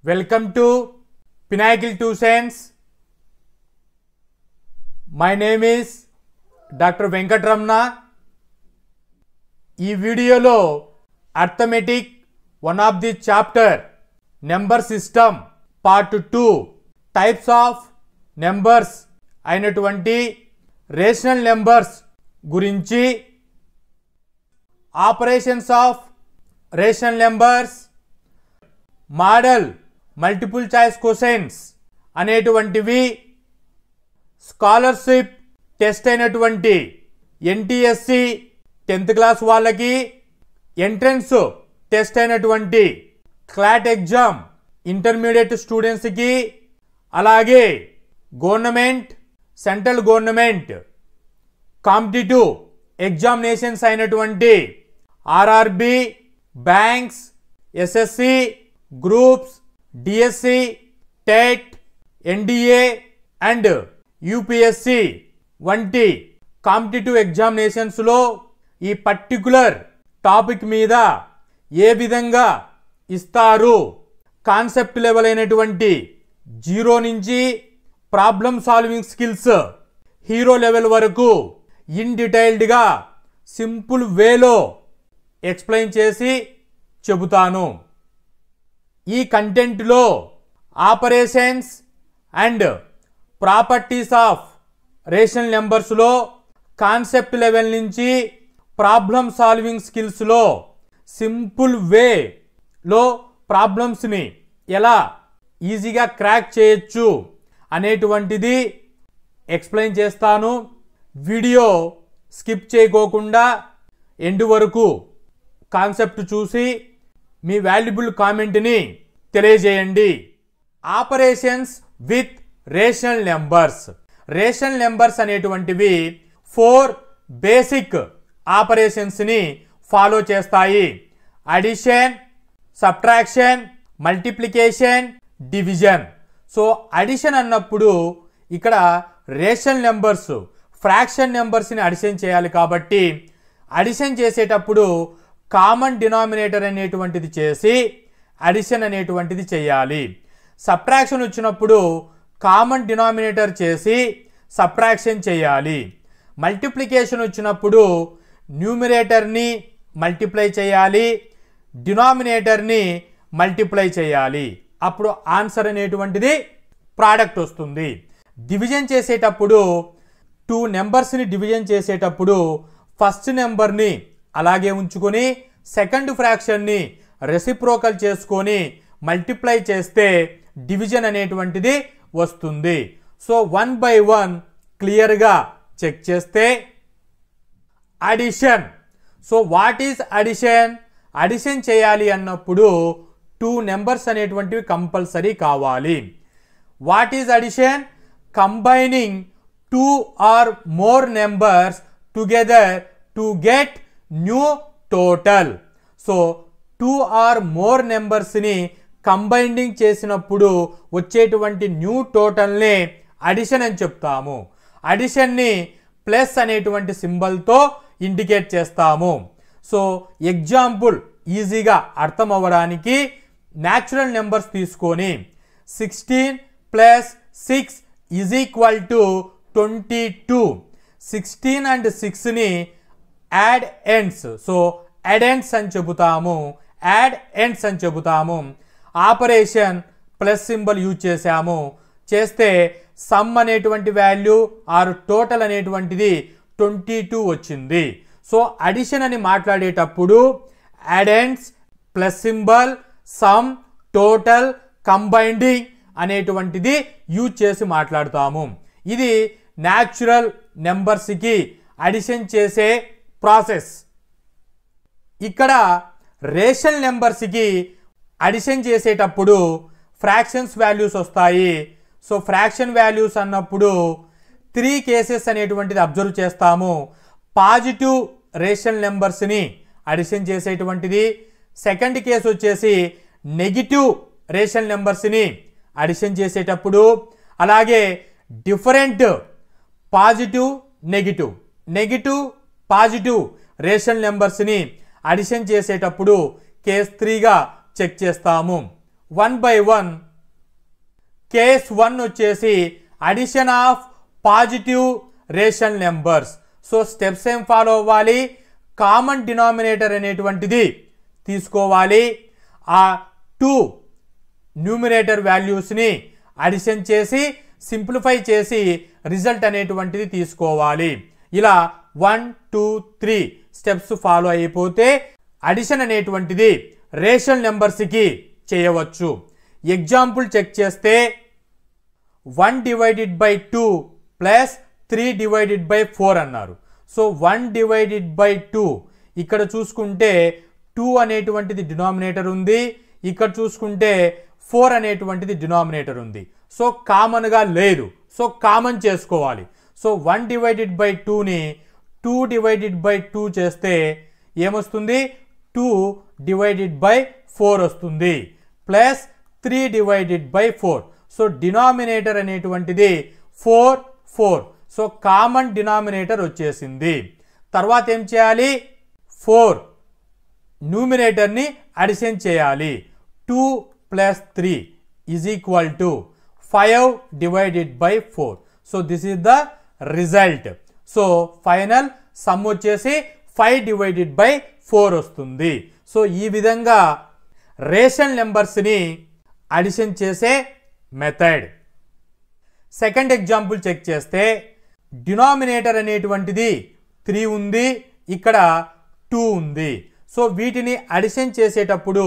Welcome to Pinnacle Tuitions. My name is Dr. Venkatramana. ఈ వీడియోలో arithmetic one of the chapter number system part 2 types of numbers అయినటువంటి rational numbers గురించి, operations of rational numbers, model multiple choice questions అనేటువంటివి, scholarship test అయినటువంటి NTSC 10th class వాళ్ళకి, entrance test అయినటువంటి CLAT exam intermediate స్టూడెంట్స్కి, అలాగే government, central government competitive examinations అయినటువంటి RRB, banks, SSC, groups, DSC, TET, NDA and UPSC వంటి competitive ఎగ్జామినేషన్స్లో ఈ పర్టికులర్ టాపిక్ మీద ఏ విధంగా ఇస్తారు, కాన్సెప్ట్ లెవెల్ అయినటువంటి 0 నుంచి problem solving skills hero level వరకు ఇన్ డీటెయిల్డ్గా సింపుల్ వేలో ఎక్స్ప్లెయిన్ చేసి చెబుతాను. ఈ కంటెంట్లో operations and properties of rational నెంబర్స్లో కాన్సెప్ట్ లెవెల్ నుంచి ప్రాబ్లమ్ సాల్వింగ్ స్కిల్స్లో సింపుల్ వేలో ప్రాబ్లమ్స్ని ఎలా ఈజీగా క్రాక్ చేయొచ్చు అనేటువంటిది ఎక్స్ప్లెయిన్ చేస్తాను. వీడియో స్కిప్ చేయకోకుండా ఎండ్ వరకు కాన్సెప్ట్ చూసి మీ వాల్యుబుల్ కామెంట్ని తెలియజేయండి. Operations with rational numbers. Rational numbers అనేటువంటివి 4 బేసిక్ ఆపరేషన్స్ని ఫాలో చేస్తాయి. Addition, subtraction, multiplication, division. So addition అన్నప్పుడు ఇక్కడ రేషనల్ నెంబర్స్ ఫ్రాక్షన్ నెంబర్స్ని అడిషన్ చేయాలి కాబట్టి అడిషన్ చేసేటప్పుడు కామన్ డినామినేటర్ అనేటువంటిది చేసి అడిషన్ అనేటువంటిది చేయాలి. సబ్ట్రాక్షన్ వచ్చినప్పుడు కామన్ డినామినేటర్ చేసి సబ్ట్రాక్షన్ చేయాలి. మల్టిప్లికేషన్ వచ్చినప్పుడు న్యూమిరేటర్ని మల్టిప్లై చేయాలి, డినామినేటర్ని మల్టిప్లై చేయాలి. అప్పుడు ఆన్సర్ అనేటువంటిది ప్రోడక్ట్ వస్తుంది. డివిజన్ చేసేటప్పుడు 2 నెంబర్స్ని డివిజన్ చేసేటప్పుడు ఫస్ట్ నెంబర్ని అలాగే ఉంచుకొని సెకండ్ ఫ్రాక్షన్ని రెసిప్రోకల్ చేసుకొని మల్టిప్లై చేస్తే డివిజన్ అనేటువంటిది వస్తుంది. సో 1 by 1 క్లియర్గా చెక్ చేస్తే addition. So what is addition? Addition చేయాలి అన్నప్పుడు 2 నెంబర్స్ అనేటువంటివి కంపల్సరీ కావాలి. What is addition? Combining 2 or more numbers together to get new total. So 2 or more నెంబర్స్ని కంబైనింగ్ చేసినప్పుడు వచ్చేటువంటి న్యూ టోటల్ని అడిషన్ అని చెప్తాము. అడిషన్ని ప్లస్ అనేటువంటి సింబల్తో ఇండికేట్ చేస్తాము. సో ఎగ్జాంపుల్ ఈజీగా అర్థం అవ్వడానికి న్యాచురల్ నెంబర్స్ తీసుకొని 16 + 6 = 22. 16 and 6ని యాడ్ ఎండ్స్, సో అడెండ్స్ అని చెబుతాము, యాడ్ ఎండ్స్ అని చెబుతాము. ఆపరేషన్ ప్లస్ సింబల్ యూజ్ చేస్తే సమ్ అనేటువంటి వాల్యూ ఆర్ టోటల్ అనేటువంటిది 22 వచ్చింది. సో అడిషన్ అని మాట్లాడేటప్పుడు అడెండ్స్, ప్లస్ సింబల్, సమ్, టోటల్, కంబైండింగ్ అనేటువంటిది యూజ్ చేసి మాట్లాడతాము. ఇది న్యాచురల్ నెంబర్స్కి అడిషన్ చేసే ప్రాసెస్. ఇక్కడ రేషనల్ నెంబర్స్కి అడిషన్ చేసేటప్పుడు ఫ్రాక్షన్స్ వాల్యూస్ వస్తాయి. సో ఫ్రాక్షన్ వాల్యూస్ అన్నప్పుడు 3 కేసెస్ అనేటువంటిది అబ్జర్వ్ చేస్తాము. పాజిటివ్ రేషనల్ నెంబర్స్ని అడిషన్ చేసేటువంటిది. సెకండ్ కేసు వచ్చేసి నెగిటివ్ రేషనల్ నెంబర్స్ని అడిషన్ చేసేటప్పుడు, అలాగే different positive, negative positive rational నెంబర్స్ని అడిషన్ చేసేటప్పుడు కేస్ 3గా చెక్ చేస్తాము. 1 by 1. కేస్ 1 వచ్చేసి addition of positive rational numbers. So steps ఏం ఫాలో అవ్వాలి? కామన్ డినామినేటర్ అనేటువంటిది తీసుకోవాలి. ఆ 2 న్యూమినేటర్ వాల్యూస్ని అడిషన్ చేసి సింప్లిఫై చేసి రిజల్ట్ అనేటువంటిది తీసుకోవాలి. ఇలా 1, 2, 3 స్టెప్స్ ఫాలో అయిపోతే అడిషన్ అనేటువంటిది రేషనల్ నెంబర్స్కి చేయవచ్చు. ఎగ్జాంపుల్ చెక్ చేస్తే 1 divided by 2 plus 3 divided by 4 అన్నారు. సో 1 డివైడెడ్ బై 2 ఇక్కడ చూసుకుంటే 2 అనేటువంటిది డినామినేటర్ ఉంది, ఇక్కడ చూసుకుంటే 4 అనేటువంటిది డినామినేటర్ ఉంది. సో కామన్గా లేదు, సో కామన్ చేసుకోవాలి. సో 1 డివైడెడ్ బై 2ని 2 డివైడెడ్ బై 2 చేస్తే ఏమొస్తుంది? 2 డివైడెడ్ బై 4 వస్తుంది, plus 3 divided by 4. So denominator అనేటువంటిది 4, 4. సో కామన్ డినామినేటర్ వచ్చేసింది. తర్వాత ఏం చేయాలి? 4 న్యూమినేటర్ని అడిషన్ చేయాలి. 2 plus 3 is equal to 5 divided by 4. So this is the result. So final some వచ్చేసి 5 డివైడెడ్ బై 4 వస్తుంది. సో ఈ విధంగా రేషనల్ నెంబర్స్ని అడిషన్ చేసే మెథడ్. సెకండ్ ఎగ్జాంపుల్ చెక్ చేస్తే డినామినేటర్ అనేటువంటిది 3 ఉంది, ఇక్కడ 2 ఉంది. సో వీటిని అడిషన్ చేసేటప్పుడు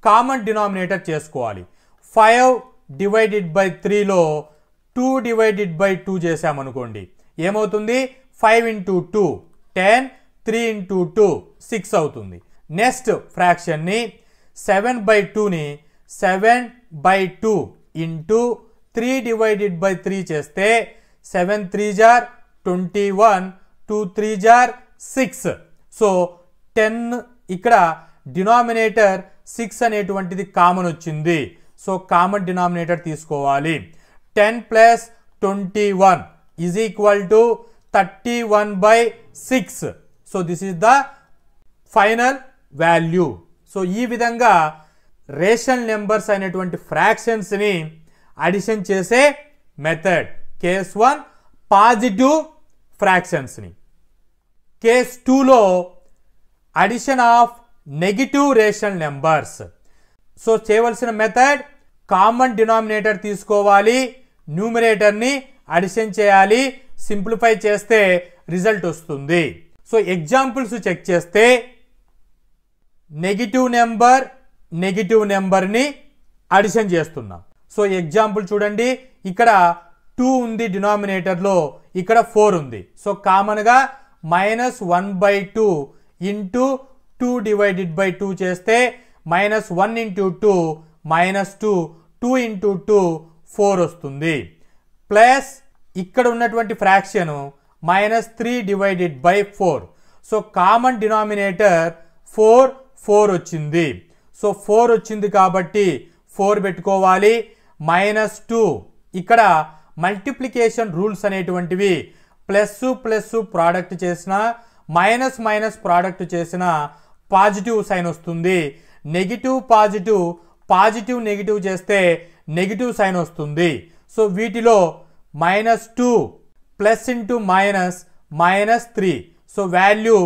కామన్ డినామినేటర్ చేసుకోవాలి. 5 డివైడెడ్ బై 3లో 2 డివైడెడ్ బై 2 చేసామనుకోండి, ఏమవుతుంది? 5 ఇంటూ 2 10, 3 ఇంటూ 2 6 అవుతుంది. నెక్స్ట్ ఫ్రాక్షన్ని 7 బై 2ని 7 బై 2 ఇంటూ 3 డివైడెడ్ బై 3 చేస్తే 7 3 జార్ 21, 2 3 జార్ 6. సో 10 ఇక్కడ డినామినేటర్ 6 అనేటువంటిది కామన్ వచ్చింది. సో కామన్ డినామినేటర్ తీసుకోవాలి. 10 plus 21 is equal to 31 by 6. So this is the final value. So ఈ విధంగా రేషనల్ నెంబర్స్ అనేటువంటి ఫ్రాక్షన్స్ని అడిషన్ చేసే మెథడ్. కేస్ 1 పాజిటివ్ ఫ్రాక్షన్స్ని. కేస్ 2లో addition of negative rational numbers. So చేయవలసిన మెథడ్ కామన్ డినామినేటర్ తీసుకోవాలి, న్యూమినేటర్ని అడిషన్ చేయాలి, సింప్లిఫై చేస్తే రిజల్ట్ వస్తుంది. సో ఎగ్జాంపుల్స్ చెక్ చేస్తే నెగిటివ్ నెంబర్ని అడిషన్ చేస్తున్నాం. సో ఎగ్జాంపుల్ చూడండి, ఇక్కడ 2 ఉంది డినామినేటర్లో, ఇక్కడ 4 ఉంది. సో కామన్గా -1/2 ఇంటూ 2 డివైడెడ్ బై 2 చేస్తే -1 ఇంటూ 2 -2, 2 ఇంటూ 2 4 వస్తుంది. ప్లస్ ఇక్కడ ఉన్నటువంటి fraction -3 divided by 4. So common denominator 4 వచ్చింది. సో 4 వచ్చింది కాబట్టి 4 పెట్టుకోవాలి. -2 ఇక్కడ మల్టిప్లికేషన్ రూల్స్ అనేటువంటివి ప్లస్ ప్లస్ ప్రోడక్ట్ చేసిన మైనస్ మైనస్ ప్రోడక్ట్ చేసిన పాజిటివ్ సైన్ వస్తుంది. నెగిటివ్ పాజిటివ్, పాజిటివ్ నెగిటివ్ చేస్తే నెగిటివ్ సైన్ వస్తుంది. సో వీటిలో -2 plus into minus -3. So value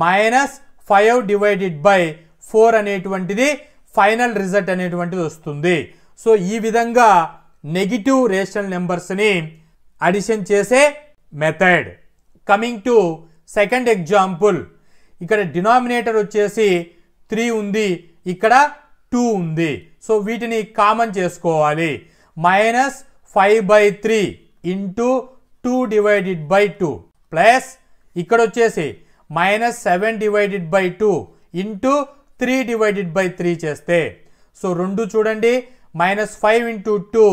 -5 divided by 4 అనేటువంటిది ఫైనల్ రిజల్ట్ అనేటువంటిది వస్తుంది. సో ఈ విధంగా నెగిటివ్ రేషనల్ నెంబర్స్ని అడిషన్ చేసే method. Coming to second example, ఇక్కడ డినామినేటర్ వచ్చేసి 3 ఉంది, ఇక్కడ 2 ఉంది. సో వీటిని కామన్ చేసుకోవాలి. -5/3 ఇంటూ 2 డివైడెడ్ బై 2 ప్లస్ ఇక్కడ వచ్చేసి -7 divided by 2 into 3 divided by 3 చేస్తే సో రెండు చూడండి, -5 into 2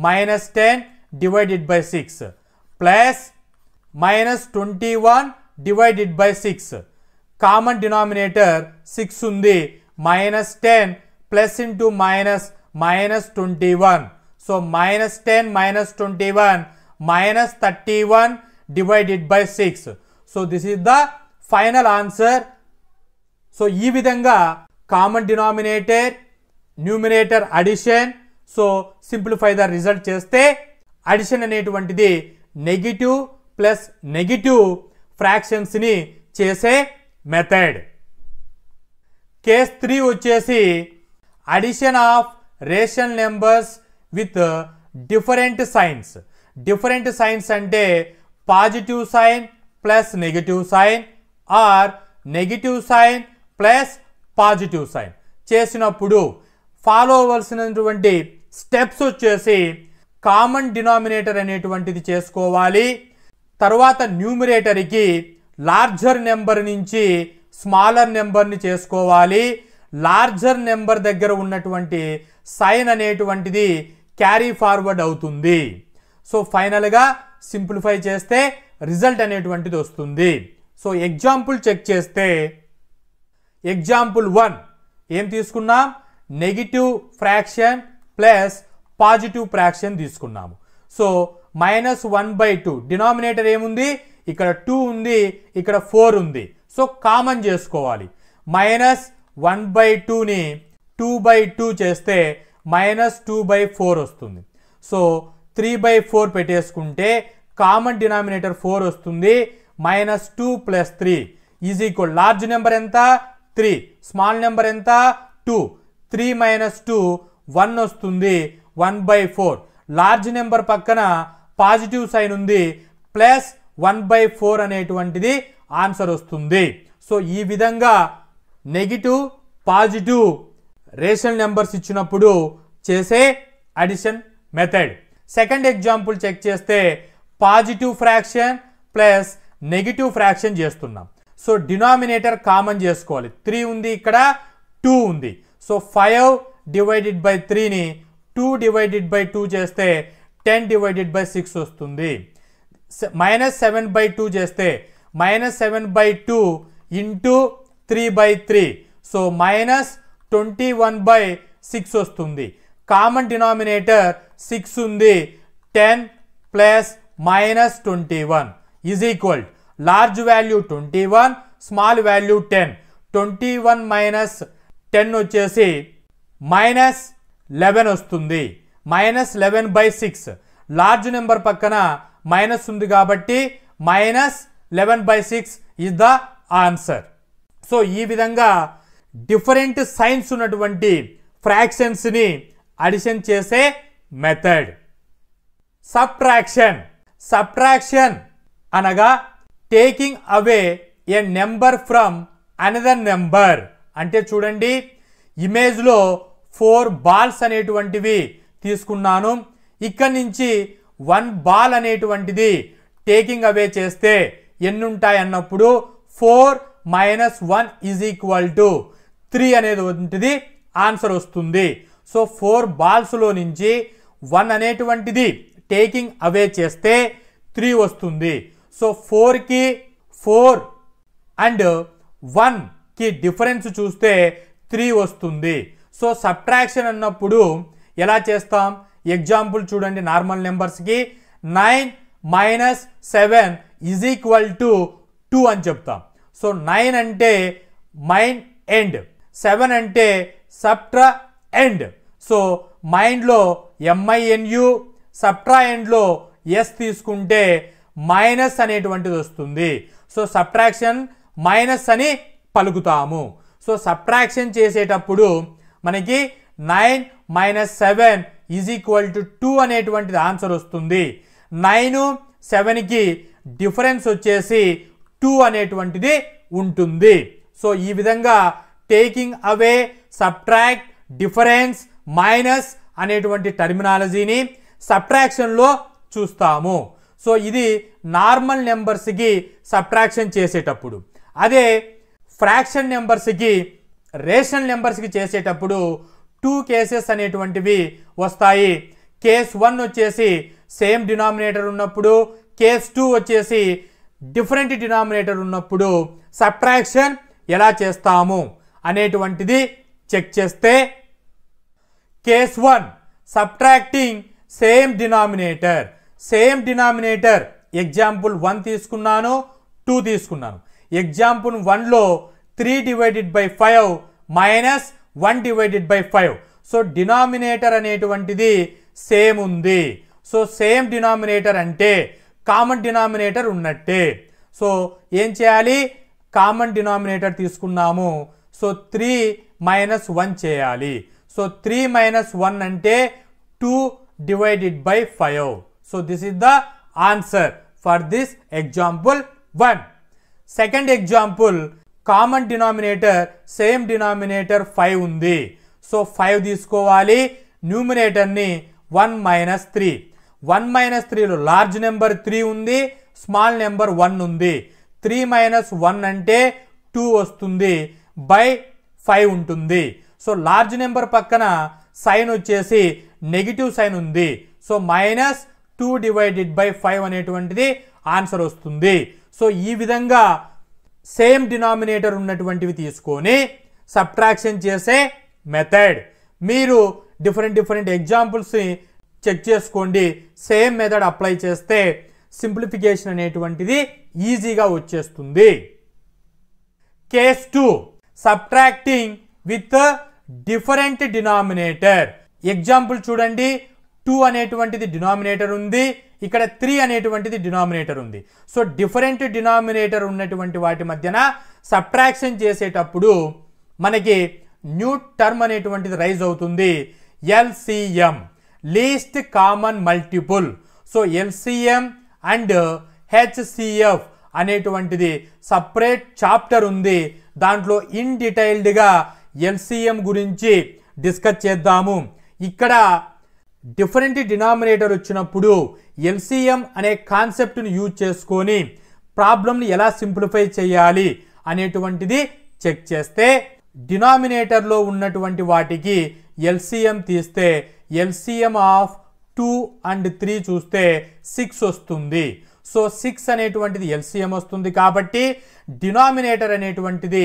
-10 divided by 6 plus -21 divided by 6. Common denominator 6 ఉంది. -10 plus into minus -21. So -10 -21 -31 divided by 6. So this is the final answer. So ఈ విధంగా common denominator, numerator addition. So simplify the result చేస్తే addition అనేటువంటిది negative plus negative ఫ్రాక్షన్స్ని చేసే method. Case 3 వచ్చేసి addition of rational numbers with different signs. Different signs అంటే positive sign plus negative sign or negative sign plus positive sign చేసినప్పుడు follow అవ్వాల్సినటువంటి steps వచ్చేసి common denominator అనేటువంటిది చేసుకోవాలి. తర్వాత న్యూమిరేటర్కి లార్జర్ నెంబర్ నుంచి స్మాలర్ నెంబర్ని చేసుకోవాలి. లార్జర్ నెంబర్ దగ్గర ఉన్నటువంటి సైన్ అనేటువంటిది క్యారీ ఫార్వర్డ్ అవుతుంది. సో ఫైనల్గా సింప్లిఫై చేస్తే రిజల్ట్ అనేటువంటిది వస్తుంది. సో ఎగ్జాంపుల్ చెక్ చేస్తే ఎగ్జాంపుల్ 1 ఏం తీసుకున్నాం, negative fraction plus positive fraction తీసుకున్నాము. సో -1/2 డినామినేటర్ ఏముంది, ఇక్కడ 2 ఉంది, ఇక్కడ 4 ఉంది. సో కామన్ చేసుకోవాలి. -1/2ని 2/2 చేస్తే -2/4 వస్తుంది. సో 3/4 పెట్టేసుకుంటే కామన్ డినామినేటర్ 4 వస్తుంది. -2 + 3 ఈజ్ ఈక్వల్ లార్జ్ నెంబర్ ఎంత 3, స్మాల్ నెంబర్ ఎంత 2. 3 - 2 1 వస్తుంది. 1/4 లార్జ్ నెంబర్ పక్కన పాజిటివ్ సైన్ ఉంది, ప్లస్ 1/4 అనేటువంటిది ఆన్సర్ వస్తుంది. సో ఈ విధంగా నెగిటివ్ పాజిటివ్ రేషనల్ నెంబర్స్ ఇచ్చినప్పుడు చేసే addition method. Second example check చేస్తే positive fraction plus negative fraction చేస్తున్నాం. సో డినామినేటర్ కామన్ చేసుకోవాలి. 3 ఉంది, ఇక్కడ 2 ఉంది. సో 5/3ని 2/2 చేస్తే 10/6 వస్తుంది. -7/2 చేస్తే -7/2 ఇంటూ 3/3. సో -21/6 వస్తుంది. కామన్ డినామినేటర్ 6 ఉంది. 10 plus -21 is equal large value 21, small value 10. 21 - 10 వచ్చేసి -11 వస్తుంది. -11/6 లార్జ్ నెంబర్ పక్కన మైనస్ ఉంది కాబట్టి -11/6 ఈజ్ ద ఆన్సర్. సో ఈ విధంగా డిఫరెంట్ సైన్స్ ఉన్నటువంటి ఫ్రాక్షన్స్ని అడిషన్ చేసే మెథడ్. సబ్ట్రాక్షన్. సబ్ట్రాక్షన్ అనగా taking away A number from another number. అంటే చూడండి, ఇమేజ్లో 4 బాల్స్ అనేటువంటివి తీసుకున్నాను. ఇక్కడ నుంచి 1 బాల్ అనేటువంటిది టేకింగ్ అవే చేస్తే ఎన్ని ఉంటాయి అన్నప్పుడు 4 - 1 = 3 అనేటువంటిది ఆన్సర్ వస్తుంది. సో 4 బాల్స్లో నుంచి 1 అనేటువంటిది టేకింగ్ అవే చేస్తే 3 వస్తుంది. సో 4కి 4 అండ్ 1కి డిఫరెన్స్ చూస్తే 3 వస్తుంది. సో సబ్ట్రాక్షన్ అన్నప్పుడు ఎలా చేస్తాం, ఎగ్జాంపుల్ చూడండి. నార్మల్ నెంబర్స్కి 9 - 7 = 2 అని చెప్తాం. సో 9 అంటే మైండ్ ఎండ్, 7 అంటే సబ్ట్రా ఎండ్. సో మైండ్లో MINU, సబ్ట్రా ఎండ్లో S తీసుకుంటే మైనస్ అనేటువంటిది వస్తుంది. సో సబ్ట్రాక్షన్ మైనస్ అని పలుకుతాము. సో సబ్ట్రాక్షన్ చేసేటప్పుడు మనకి 9 - 7 = 2 అనేటువంటిది ఆన్సర్ వస్తుంది. 9, 7కి డిఫరెన్స్ వచ్చేసి 2 అనేటువంటిది ఉంటుంది. సో ఈ విధంగా taking away, subtract, difference, minus అనేటువంటి టర్మినాలజీని సబ్ట్రాక్షన్లో చూస్తాము. సో ఇది నార్మల్ నెంబర్స్కి సబ్ట్రాక్షన్ చేసేటప్పుడు. అదే ఫ్రాక్షన్ నెంబర్స్కి, రేషనల్ నెంబర్స్కి చేసేటప్పుడు 2 కేసెస్ అనేటువంటివి వస్తాయి. కేస్ 1 వచ్చేసి సేమ్ డినామినేటర్ ఉన్నప్పుడు, కేస్ 2 వచ్చేసి డిఫరెంట్ డినామినేటర్ ఉన్నప్పుడు సబ్ట్రాక్షన్ ఎలా చేస్తాము అనేటువంటిది చెక్ చేస్తే case 1 subtracting same denominator. Same denominator example 1 తీసుకున్నాను, 2 తీసుకున్నాను. ఎగ్జాంపుల్ 1లో 3/5 - 1/5. సో డినామినేటర్ అనేటువంటిది సేమ్ ఉంది. సో సేమ్ డినామినేటర్ అంటే కామన్ డినామినేటర్ ఉన్నట్టే. సో ఏం చేయాలి, కామన్ డినామినేటర్ తీసుకున్నాము. సో 3 - 1 చేయాలి. సో 3 - 1 అంటే 2 divided by 5. So this is the answer for this example 1. Second example, common denominator same denominator 5 ఉంది. సో 5 తీసుకోవాలి. న్యూమినేటర్ ని 1 - 3. 1 - 3లో లార్జ్ నెంబర్ 3 ఉంది, స్మాల్ నెంబర్ 1 ఉంది. 3 - 1 అంటే 2 వస్తుంది, బై 5 ఉంటుంది. సో లార్జ్ నెంబర్ పక్కన సైన్ వచ్చేసి నెగిటివ్ సైన్ ఉంది. సో -2 divided by 5 అనేటువంటిది ఆన్సర్ వస్తుంది. సో ఈ విధంగా సేమ్ డినామినేటర్ ఉన్నటువంటివి తీసుకొని సబ్ట్రాక్షన్ చేసే మెథడ్. మీరు డిఫరెంట్ ఎగ్జాంపుల్స్ని చెక్ చేసుకోండి. సేమ్ మెథడ్ అప్లై చేస్తే సింప్లిఫికేషన్ అనేటువంటిది ఈజీగా వచ్చేస్తుంది. Case 2, subtracting with different denominator. Example చూడండి, 2 అనేటువంటిది డినామినేటర్ ఉంది, ఇక్కడ 3 అనేటువంటిది డినామినేటర్ ఉంది. సో డిఫరెంట్ డినామినేటర్ ఉన్నటువంటి వాటి మధ్యన సబ్ట్రాక్షన్ చేసేటప్పుడు మనకి న్యూ టర్మ్ అనేటువంటిది రైజ్ అవుతుంది, LCM, least common multiple. So LCM and HCF అనేటువంటిది సపరేట్ చాప్టర్ ఉంది. దాంట్లో ఇన్ డీటెయిల్డ్గా ఎల్సిఎం గురించి డిస్కస్ చేద్దాము. ఇక్కడ డిఫరెంట్ డినామినేటర్ వచ్చినప్పుడు ఎల్సిఎం అనే కాన్సెప్ట్ని యూజ్ చేసుకొని ప్రాబ్లమ్ని ఎలా సింప్లిఫై చేయాలి అనేటువంటిది చెక్ చేస్తే, డినామినేటర్లో ఉన్నటువంటి వాటికి ఎల్సిఎం తీస్తే ఎల్సిఎం ఆఫ్ 2 and 3 చూస్తే 6 వస్తుంది. సో 6 అనేటువంటిది ఎల్సిఎం వస్తుంది కాబట్టి డినామినేటర్ అనేటువంటిది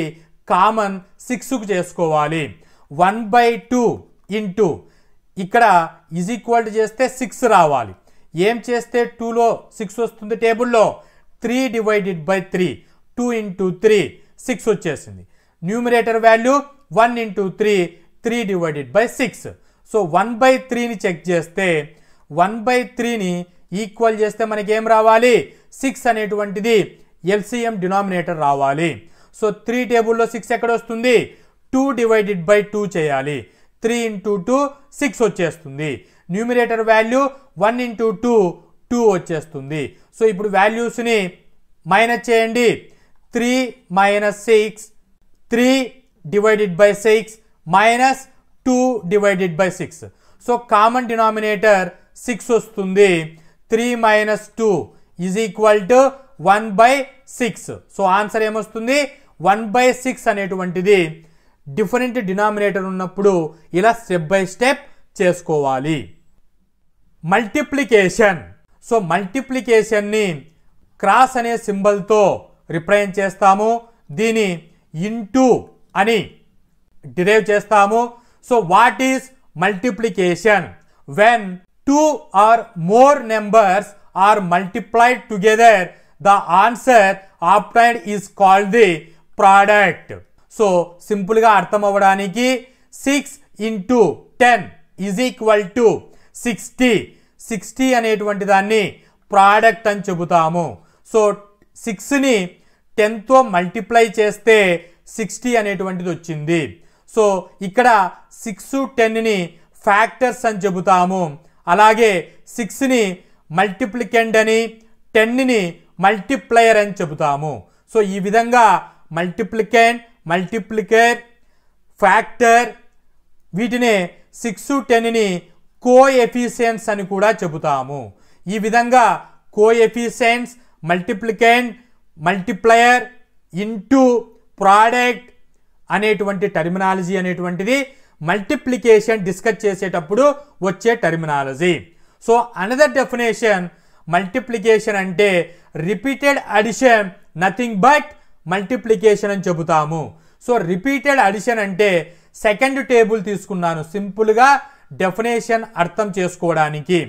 కామన్ 6కు చేసుకోవాలి. 1/2 ఇంటూ ఇక్కడ ఈజ్ ఈక్వల్ టు చేస్తే 6 రావాలి. ఏం చేస్తే 2లో 6 వస్తుంది టేబుల్లో, 3 divided by 3, 2 into 3, 6 వచ్చేసింది. Numerator value 1 into 3, 3 divided by 6. So 1/3ని చెక్ చేస్తే 1/3ని ఈక్వల్ చేస్తే మనకి ఏం రావాలి, 6 అనేటువంటిది ఎల్సిఎం డినామినేటర్ రావాలి. సో 3 టేబుల్లో 6 ఎక్కడ వస్తుంది, 2 divided by 2 చేయాలి. 3 into 2, 6 వచ్చేస్తుంది. న్యూమినేటర్ వాల్యూ 1 into 2, 2 వచ్చేస్తుంది. సో ఇప్పుడు వాల్యూస్ని మైనస్ చేయండి. 3 - 6, 3 divided by 6 minus 2 divided by 6. So common denominator 6 వస్తుంది. 3 minus 2 is equal to 1/6. So answer ఏమొస్తుంది, 1/6 అనేటువంటిది డిఫరెంట్ డినామినేటర్ ఉన్నప్పుడు ఇలా స్టెప్ బై స్టెప్ చేసుకోవాలి. మల్టిప్లికేషన్. సో మల్టిప్లికేషన్ని క్రాస్ అనే సింబల్తో రిప్రజెంట్ చేస్తాము. దీని ఇంటూ అని డిరైవ్ చేస్తాము. So what is multiplication? When 2 or more numbers are multiplied together, the answer obtained is called the product. So సింపుల్గా అర్థం అవ్వడానికి 6 into 10 is equal to 60. 60 అనేటువంటి దాన్ని ప్రోడక్ట్ అని చెబుతాము. సో 6ని 10తో మల్టిప్లై చేస్తే 60 అనేటువంటిది వచ్చింది. సో ఇక్కడ 6, 10ని ఫ్యాక్టర్స్ అని చెబుతాము. అలాగే 6ని మల్టిప్లికెండ్ అని, 10ని మల్టిప్లయర్ అని చెబుతాము. సో ఈ విధంగా మల్టిప్లికెండ్, మల్టిప్లికేర్, ఫ్యాక్టర్, వీటినే 6, 10ని కోఎఫిషియన్స్ అని కూడా చెబుతాము. ఈ విధంగా coefficients, multiplicand, multiplier, into, product అనేటువంటి టర్మినాలజీ అనేటువంటిది మల్టిప్లికేషన్ డిస్కస్ చేసేటప్పుడు వచ్చే terminology. So another definition, multiplication అంటే repeated addition, nothing but multiplication అని చెబుతాము. సో రిపీటెడ్ అడిషన్ అంటే సెకండ్ టేబుల్ తీసుకున్నాను సింపుల్గా డెఫినేషన్ అర్థం చేసుకోవడానికి.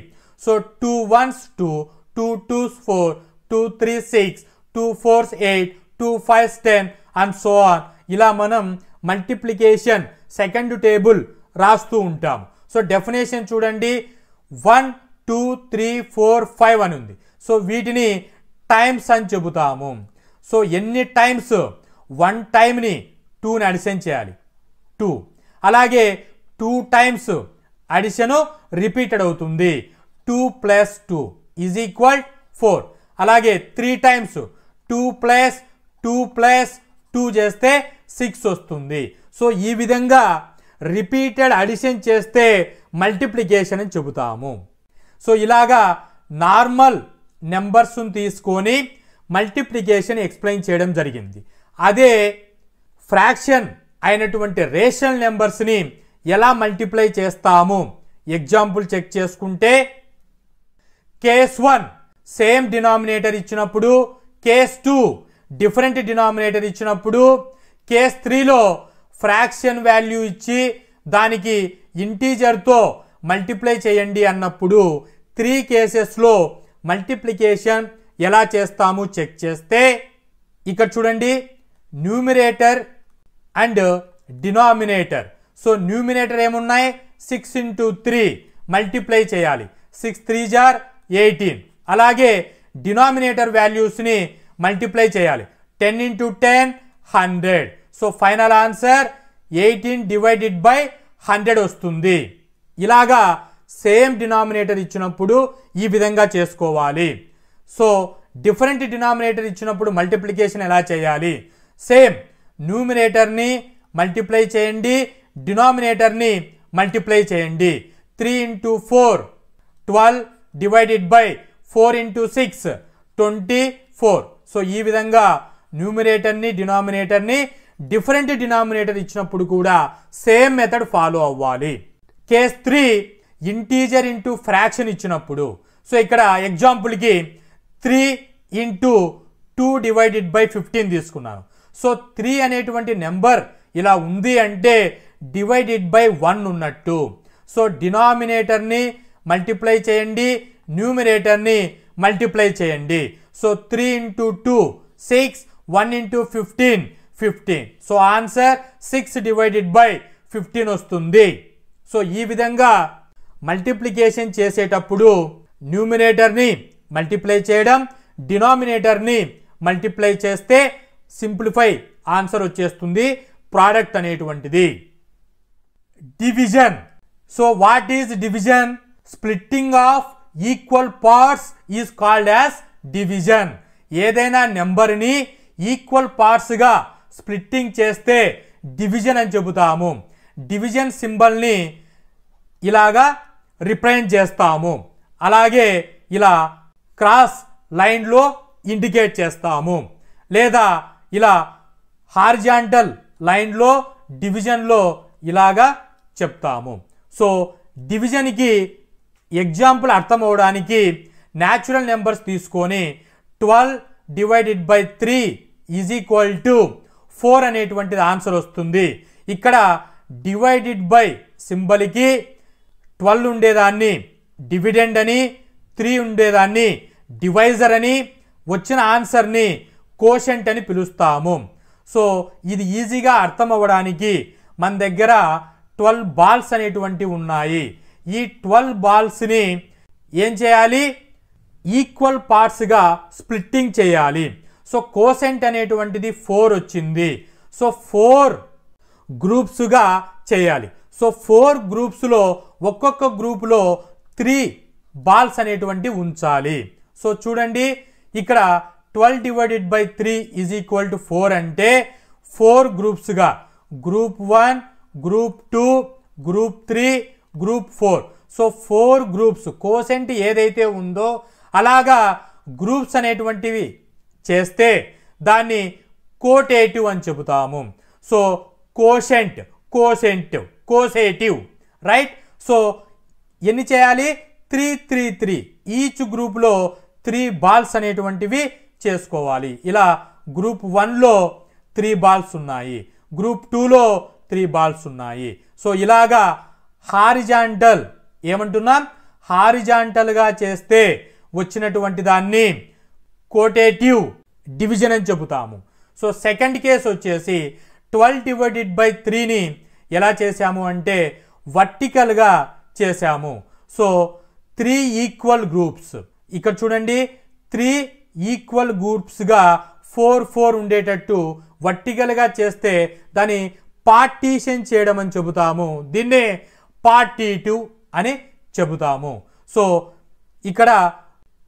So 2 1s 2, 2 2s 4, 2 3s 6, 2 4s 8, 2 5s 10 and so on. ఇలా మనం మల్టిప్లికేషన్ సెకండ్ టేబుల్ రాస్తూ ఉంటాం. సో డెఫినేషన్ చూడండి, 1 2 3 4 5 అని ఉంది. సో వీటిని టైమ్స్ అని చెబుతాము. సో ఎన్ని టైమ్స్, 1 టైమ్ని 2ని అడిషన్ చేయాలి 2. అలాగే 2 టైమ్స్ అడిషను రిపీటెడ్ అవుతుంది, 2 + 2 = 4. అలాగే 3 టైమ్స్ 2 + 2 + 2 చేస్తే 6 వస్తుంది. సో ఈ విధంగా రిపీటెడ్ అడిషన్ చేస్తే మల్టిప్లికేషన్ అని చెబుతాము. సో ఇలాగా నార్మల్ నెంబర్స్ని తీసుకొని మల్టిప్లికేషన్ ఎక్స్ప్లెయిన్ చేయడం జరిగింది. అదే ఫ్రాక్షన్ అయినటువంటి రేషనల్ నెంబర్స్ని ఎలా మల్టిప్లై చేస్తాము ఎగ్జాంపుల్ చెక్ చేసుకుంటే, కేస్ 1 సేమ్ డినామినేటర్ ఇచ్చినప్పుడు, కేస్ 2 డిఫరెంట్ డినామినేటర్ ఇచ్చినప్పుడు, కేస్ 3లో ఫ్రాక్షన్ వాల్యూ ఇచ్చి దానికి ఇంటీజర్తో మల్టిప్లై చేయండి అన్నప్పుడు 3 కేసెస్లో మల్టిప్లికేషన్ ఎలా చేస్తాము చెక్ చేస్తే, ఇక్కడ చూడండి న్యూమిరేటర్ అండ్ డినామినేటర్. సో న్యూమినేటర్ ఏమున్నాయి, 6 × 3 మల్టిప్లై చేయాలి, 6 × 3 = 18. అలాగే డినామినేటర్ వాల్యూస్ని మల్టిప్లై చేయాలి, 10 × 10 100. సో ఫైనల్ ఆన్సర్ 18/100 వస్తుంది. ఇలాగా సేమ్ డినామినేటర్ ఇచ్చినప్పుడు ఈ విధంగా చేసుకోవాలి. సో డిఫరెంట్ డినామినేటర్ ఇచ్చినప్పుడు మల్టిప్లికేషన్ ఎలా చేయాలి, సేమ్ న్యూమినేటర్ని మల్టిప్లై చేయండి, డినామినేటర్ని మల్టిప్లై చేయండి. 3 × 4 12 / 4 × 6 24. సో ఈ విధంగా న్యూమినేటర్ని డినామినేటర్ని డిఫరెంట్ డినామినేటర్ ఇచ్చినప్పుడు కూడా సేమ్ మెథడ్ ఫాలో అవ్వాలి. కేస్ 3 ఇంటీజర్ ఇంటూ ఫ్రాక్షన్ ఇచ్చినప్పుడు, సో ఇక్కడ ఎగ్జాంపుల్కి 3 × 2 / 15 తీసుకున్నాను. సో 3 అనేటువంటి నెంబర్ ఇలా ఉంది అంటే /1 ఉన్నట్టు. సో డినామినేటర్ని మల్టిప్లై చేయండి, న్యూమినేటర్ని మల్టిప్లై చేయండి. సో 3 × 2 6, 1 × 15 15. సో ఆన్సర్ 6/15 వస్తుంది. సో ఈ విధంగా మల్టిప్లికేషన్ చేసేటప్పుడు న్యూమినేటర్ని మల్టిప్లై చేయడం, డినామినేటర్ని మల్టిప్లై చేస్తే సింప్లిఫై ఆన్సర్ వచ్చేస్తుంది, ప్రోడక్ట్ అనేటువంటిది. Division. So what is division? Splitting of equal parts is called as division. ఏదైనా నెంబర్ని ఈక్వల్ పార్ట్స్గా స్ప్లిట్టింగ్ చేస్తే డివిజన్ అని చెబుతాము. డివిజన్ సింబల్ని ఇలాగా రిప్రజెంట్ చేస్తాము. అలాగే ఇలా క్రాస్ లైన్లో ఇండికేట్ చేస్తాము, లేదా ఇలా హారిజాంటల్ లైన్లో డివిజన్లో ఇలాగా చెప్తాము. సో డివిజన్కి ఎగ్జాంపుల్ అర్థం అవడానికి న్యాచురల్ నెంబర్స్ తీసుకొని 12 / 3 = 4 అనేటువంటిది ఆన్సర్ వస్తుంది. ఇక్కడ డివైడెడ్ బై సింబల్కి 12 ఉండేదాన్ని డివిడెండ్ అని, 3 ఉండేదాన్ని డివైజర్ అని, వచ్చిన ఆన్సర్ని కోషెంట్ అని పిలుస్తాము. సో ఇది ఈజీగా అర్థం అవ్వడానికి మన దగ్గర 12 బాల్స్ అనేటువంటివి ఉన్నాయి. ఈ 12 బాల్స్ని ఏం చేయాలి, ఈక్వల్ పార్ట్స్గా స్ప్లిట్టింగ్ చేయాలి. సో కోషెంట్ అనేటువంటిది 4 వచ్చింది. సో 4 గ్రూప్స్గా చేయాలి. సో 4 గ్రూప్స్లో ఒక్కొక్క గ్రూప్లో 3 బాల్స్ అనేటువంటివి ఉంచాలి. సో చూడండి ఇక్కడ 12 / 3 = 4 అంటే 4 గ్రూప్స్గా group 1, group 2, group 3, group 4. So 4 groups quotient ఏదైతే ఉందో అలాగా గ్రూప్స్ అనేటువంటివి చేస్తే దాన్ని కోటేటివ్ అని చెబుతాము. So quotient, quotitive, quotitive, right. So ఎన్ని చేయాలి, 3 3 3. ఈచ్ గ్రూప్లో 3 బాల్స్ అనేటువంటివి చేసుకోవాలి. ఇలా గ్రూప్ 1లో 3 బాల్స్ ఉన్నాయి, గ్రూప్ 2లో 3 బాల్స్ ఉన్నాయి. సో ఇలాగా హారిజాంటల్ ఏమంటున్నాం, హారిజాంటల్గా చేస్తే వచ్చినటువంటి దాన్ని కోటేటివ్ డివిజన్ అని చెబుతాము. సో సెకండ్ కేసు వచ్చేసి 12 / 3ని ఎలా చేసాము అంటే వర్టికల్గా చేశాము. సో 3 ఈక్వల్ గ్రూప్స్, ఇక్కడ చూడండి 3 ఈక్వల్ గ్రూప్స్గా 4 4 ఉండేటట్టు వర్టికల్గా చేస్తే దాన్ని పార్టీషన్ చేయడం అని చెబుతాము. దీన్నే పార్టీటివ్ అని చెబుతాము. సో ఇక్కడ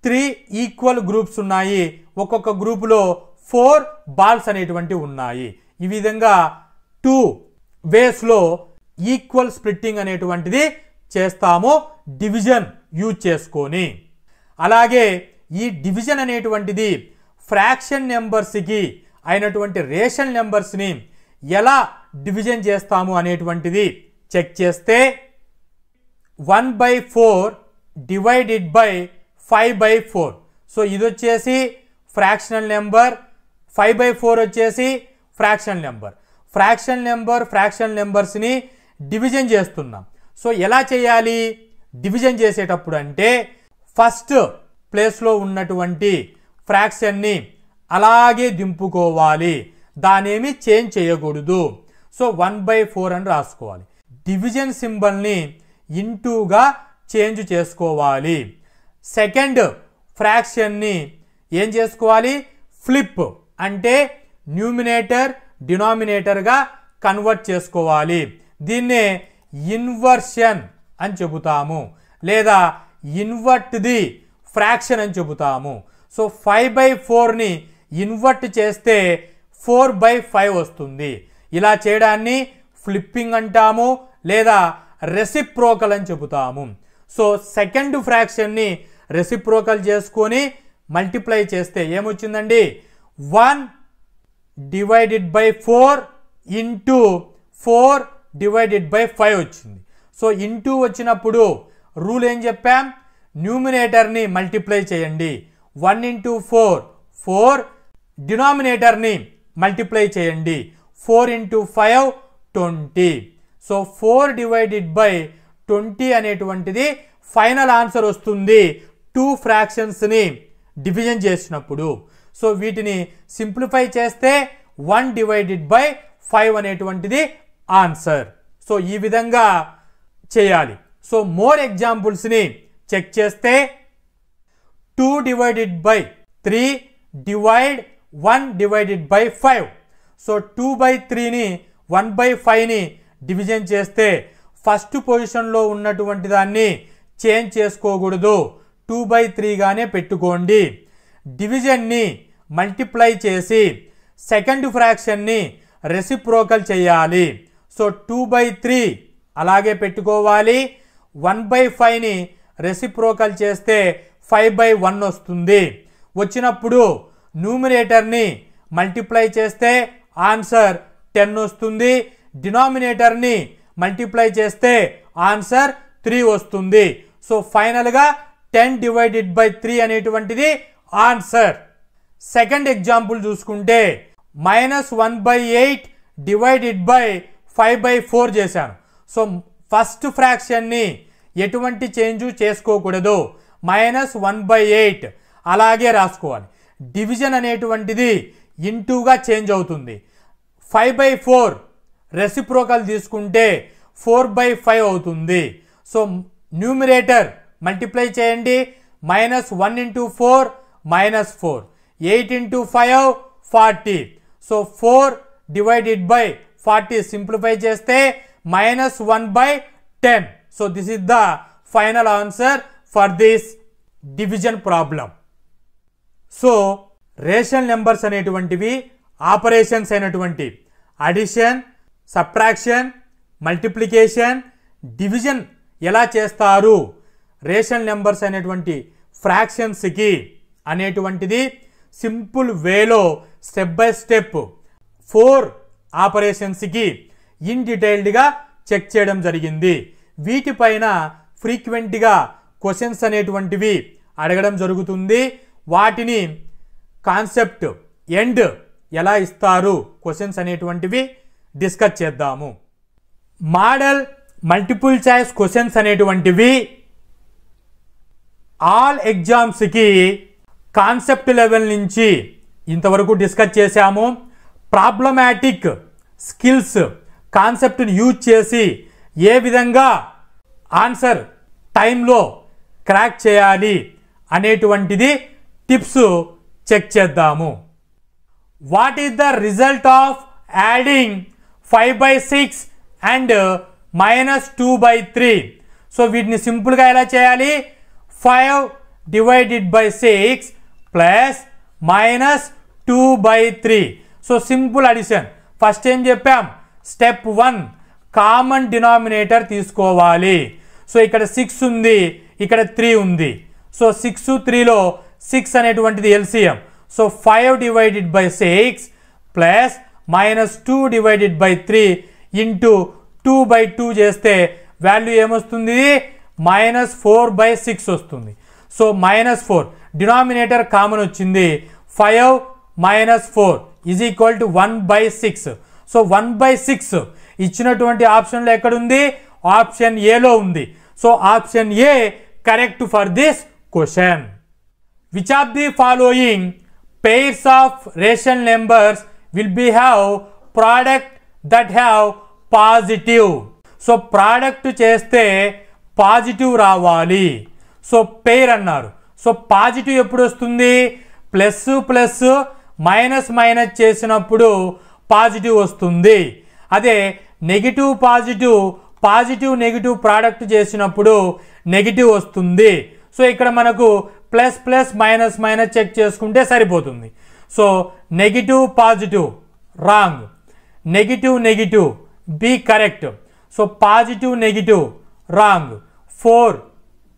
3 ఈక్వల్ గ్రూప్స్ ఉన్నాయి, ఒక్కొక్క గ్రూపులో 4 బాల్స్ అనేటువంటి ఉన్నాయి. ఈ విధంగా 2 వేస్లో ఈక్వల్ స్ప్లిట్టింగ్ అనేటువంటిది చేస్తాము డివిజన్ యూజ్ చేసుకొని. అలాగే ఈ డివిజన్ అనేటువంటిది ఫ్రాక్షన్ నెంబర్స్కి అయినటువంటి రేషనల్ నెంబర్స్ని ఎలా డివిజన్ చేస్తాము అనేటువంటిది చెక్ చేస్తే 1/4 డివైడెడ్ బై 5/4. సో ఇది వచ్చేసి ఫ్రాక్షనల్ నెంబర్, 5/4 వచ్చేసి ఫ్రాక్షనల్ నెంబర్. ఫ్రాక్షనల్ నెంబర్స్ని డివిజన్ చేస్తున్నాం. సో ఎలా చేయాలి డివిజన్ చేసేటప్పుడు అంటే ఫస్ట్ ప్లేస్లో ఉన్నటువంటి ఫ్రాక్షన్ని అలాగే దింపుకోవాలి, దానేమి చేంజ్ చేయకూడదు. సో 1/4 అని రాసుకోవాలి. డివిజన్ సింబల్ని ఇంటూగా చేంజ్ చేసుకోవాలి. సెకండ్ ఫ్రాక్షన్ని ఏం చేసుకోవాలి, ఫ్లిప్ అంటే న్యూమినేటర్ డినామినేటర్గా కన్వర్ట్ చేసుకోవాలి. దీన్నే ఇన్వర్షన్ అని చెబుతాము, లేదా ఇన్వర్ట్ ది ఫ్రాక్షన్ అని చెబుతాము. సో 5/4ని ఇన్వర్ట్ చేస్తే 4/5 వస్తుంది. ఇలా చేయడాన్ని ఫ్లిప్పింగ్ అంటాము, లేదా రెసిప్రోకల్ అని చెబుతాము. సో సెకండ్ ఫ్రాక్షన్ని రెసిప్రోకల్ చేసుకొని మల్టిప్లై చేస్తే ఏమొచ్చిందండి, 1/4 ఇంటూ 4/5 వచ్చింది. సో ఇంటూ వచ్చినప్పుడు రూల్ ఏం చెప్పాం, న్యూమినేటర్ని మల్టిప్లై చేయండి. 1 × 4 4, డినామినేటర్ని మల్టిప్లై చేయండి. 4 × 5 20. సో 4/20 అనేటువంటిది ఫైనల్ ఆన్సర్ వస్తుంది 2 ఫ్రాక్షన్స్ని డివిజన్ చేసినప్పుడు. సో వీటిని సింప్లిఫై చేస్తే 1/5 అనేటువంటిది ఆన్సర్. సో ఈ విధంగా చేయాలి. సో మోర్ ఎగ్జాంపుల్స్ని చెక్ చేస్తే 2/3 డివైడ్ 1/5. సో 2/3ని 1/5ని డివిజన్ చేస్తే ఫస్ట్ పొజిషన్లో ఉన్నటువంటి దాన్ని చేంజ్ చేసుకోకూడదు, 2/3గానే పెట్టుకోండి. డివిజన్ని మల్టిప్లై చేసి సెకండ్ ఫ్రాక్షన్ని రెసిప్రోకల్ చేయాలి. సో 2/3 అలాగే పెట్టుకోవాలి. 1/5ని రెసిప్రోకల్ చేస్తే 5/1 వస్తుంది. వచ్చినప్పుడు న్యూమినేటర్ని మల్టిప్లై చేస్తే ఆన్సర్ 10 వస్తుంది. డినామినేటర్ని మల్టిప్లై చేస్తే ఆన్సర్ 3 వస్తుంది. సో ఫైనల్గా 10/3 అనేటువంటిది ఆన్సర్. సెకండ్ ఎగ్జాంపుల్ చూసుకుంటే -1/8 డివైడెడ్ బై 5/4 చేశాను. సో ఫస్ట్ ఫ్రాక్షన్ని ఎటువంటి చేంజ్ చేసుకోకూడదు, -1/8 అలాగే రాసుకోవాలి. డివిజన్ అనేటువంటిది ఇంటూగా చేంజ్ అవుతుంది. 5/4 రెసిప్రోకల్ తీసుకుంటే 4/5 అవుతుంది. సో న్యూమిరేటర్ మల్టిప్లై చేయండి. -1 × 4 -4, 8 × 5 40. సో 4/40 సింప్లిఫై చేస్తే -1/10. So this is the final answer for this division problem. So rational numbers అనేటువంటివి ఆపరేషన్స్ అయినటువంటి అడిషన్, సబ్ట్రాక్షన్, మల్టిప్లికేషన్, డివిజన్ ఎలా చేస్తారు రేషనల్ నెంబర్స్ అనేటువంటి ఫ్రాక్షన్స్కి అనేటువంటిది సింపుల్ వేలో స్టెప్ బై స్టెప్ 4 ఆపరేషన్స్కి ఇన్ డీటెయిల్డ్గా చెక్ చేయడం జరిగింది. వీటిపైన ఫ్రీక్వెంట్గా క్వశ్చన్స్ అనేటువంటివి అడగడం జరుగుతుంది. వాటిని కాన్సెప్ట్ ఎండ్ ఎలా ఇస్తారు క్వశ్చన్స్ అనేటువంటివి డిస్కస్ చేద్దాము. మోడల్ మల్టిపుల్ చాయిస్ క్వశ్చన్స్ అనేటువంటివి ఆల్ ఎగ్జామ్స్కి కాన్సెప్ట్ లెవెల్ నుంచి ఇంతవరకు డిస్కస్ చేశాము. ప్రాబ్లమాటిక్ స్కిల్స్ కాన్సెప్ట్ని యూజ్ చేసి ఏ విధంగా ఆన్సర్ టైంలో క్రాక్ చేయాలి అనేటువంటిది టిప్స్ చెక్ చేద్దాము. What is the result of adding 5/6 and -2/3? So వీటిని సింపుల్గా ఎలా చేయాలి? 5 divided by 6 plus -2/3. So simple addition. First ఏం చెప్పాం? స్టెప్ 1 కామన్ డినామినేటర్ తీసుకోవాలి. సో ఇక్కడ 6 ఉంది, ఇక్కడ 3 ఉంది. సో 6 3లో 6 అనేటువంటిది LCM. So 5 divided by 6 plus -2 divided by 3 into 2/2 చేస్తే వాల్యూ ఏమొస్తుంది? -4/6 వస్తుంది. సో -4 డినామినేటర్ కామన్ వచ్చింది. 5 - 4 ఈజ్ ఈక్వల్ టు 1/6. సో 1/6 ఇచ్చినటువంటి ఆప్షన్లో ఎక్కడుంది? ఆప్షన్ ఏలో ఉంది. So option A correct for this question. Which of the following pairs of ration numbers will be have product that have positive? So product చేస్తే positive రావాలి. So pair అన్నారు. So positive ఎప్పుడు వస్తుంది? ప్లస్ ప్లస్ మైనస్ మైనస్ చేసినప్పుడు positive వస్తుంది. అదే negative positive, positive negative product చేసినప్పుడు negative వస్తుంది. సో ఇక్కడ మనకు plus plus minus minus check చేసుకుంటే సరిపోతుంది. So negative positive wrong, negative negative B correct. So positive negative wrong, 4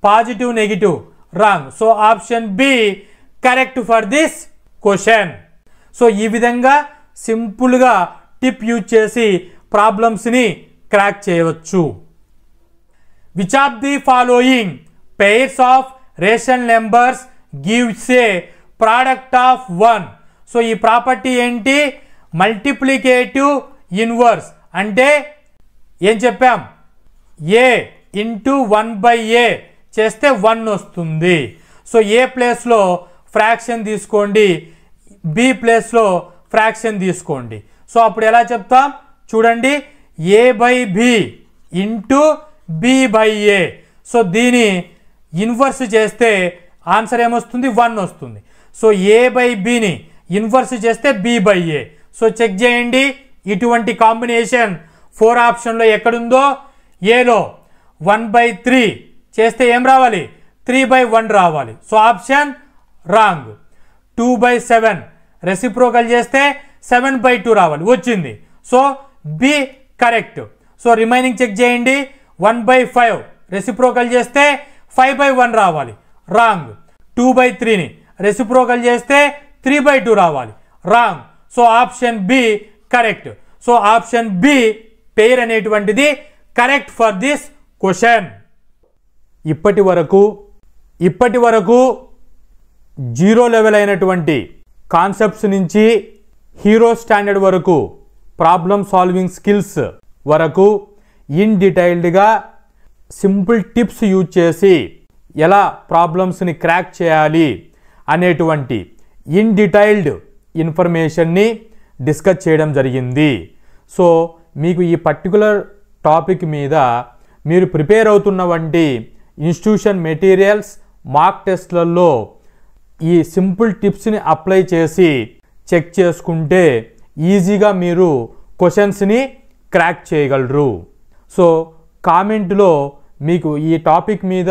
positive negative wrong. So option B correct for this question. So ఈ విధంగా సింపుల్గా tip use చేసి ప్రాబ్లమ్స్ని crack చేయవచ్చు. Which of the following pairs of ration numbers gives a product of 1? So ఈ property ఏంటి? Multiplicative inverse. అంటే ఏం చెప్పాం? ఏ ఇంటూ 1/a చేస్తే 1 వస్తుంది. సో ఏ ప్లేస్లో ఫ్రాక్షన్ తీసుకోండి, బి ప్లేస్లో ఫ్రాక్షన్ తీసుకోండి. సో అప్పుడు ఎలా చెప్తాం? చూడండి, a/b ఇంటూ b/a. సో దీని ఇన్వర్స్ చేస్తే ఆన్సర్ ఏమొస్తుంది? 1 వస్తుంది. సో a/bని ఇన్వర్స్ చేస్తే b/a. సో చెక్ చేయండి, ఇటువంటి కాంబినేషన్ 4 ఆప్షన్లో ఎక్కడుందో? ఏలో 1/3 చేస్తే ఏం రావాలి? 3/1 రావాలి. So option wrong. 2/7 రెసిప్రోకల్ చేస్తే 7/2 రావాలి, వచ్చింది. So B correct. So remaining check చేయండి. 1/5 రెసిప్రోకల్ చేస్తే 5/1 రావాలి, రాంగ్. 2/3ని రెసిప్రోకల్ చేస్తే 3/2 రావాలి, wrong. So option B correct. So option B pair అనేటువంటిది కరెక్ట్ ఫర్ దిస్ క్వశ్చన్. ఇప్పటి వరకు 0 లెవెల్ అయినటువంటి కాన్సెప్ట్స్ నుంచి హీరో స్టాండర్డ్ వరకు, ప్రాబ్లమ్ సాల్వింగ్ స్కిల్స్ వరకు ఇన్ డీటెయిల్డ్గా సింపుల్ టిప్స్ యూజ్ చేసి ఎలా ప్రాబ్లమ్స్ని క్రాక్ చేయాలి అనేటువంటి ఇన్ డీటెయిల్డ్ ఇన్ఫర్మేషన్ని డిస్కస్ చేయడం జరిగింది. సో మీకు ఈ పర్టికులర్ టాపిక్ మీద మీరు ప్రిపేర్ అవుతున్నటువంటి ఇన్స్టిట్యూషన్ మెటీరియల్స్, మార్క్ టెస్ట్లలో ఈ సింపుల్ టిప్స్ని అప్లై చేసి చెక్ చేసుకుంటే ఈజీగా మీరు క్వశ్చన్స్ని క్రాక్ చేయగలరు. సో కామెంట్లో మీకు ఈ టాపిక్ మీద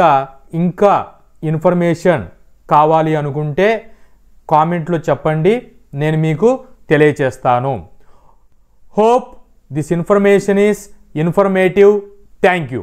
ఇంకా ఇన్ఫర్మేషన్ కావాలి అనుకుంటే కామెంట్లో చెప్పండి, నేను మీకు తెలియచేస్తాను. Hope this information is informative. Thank you.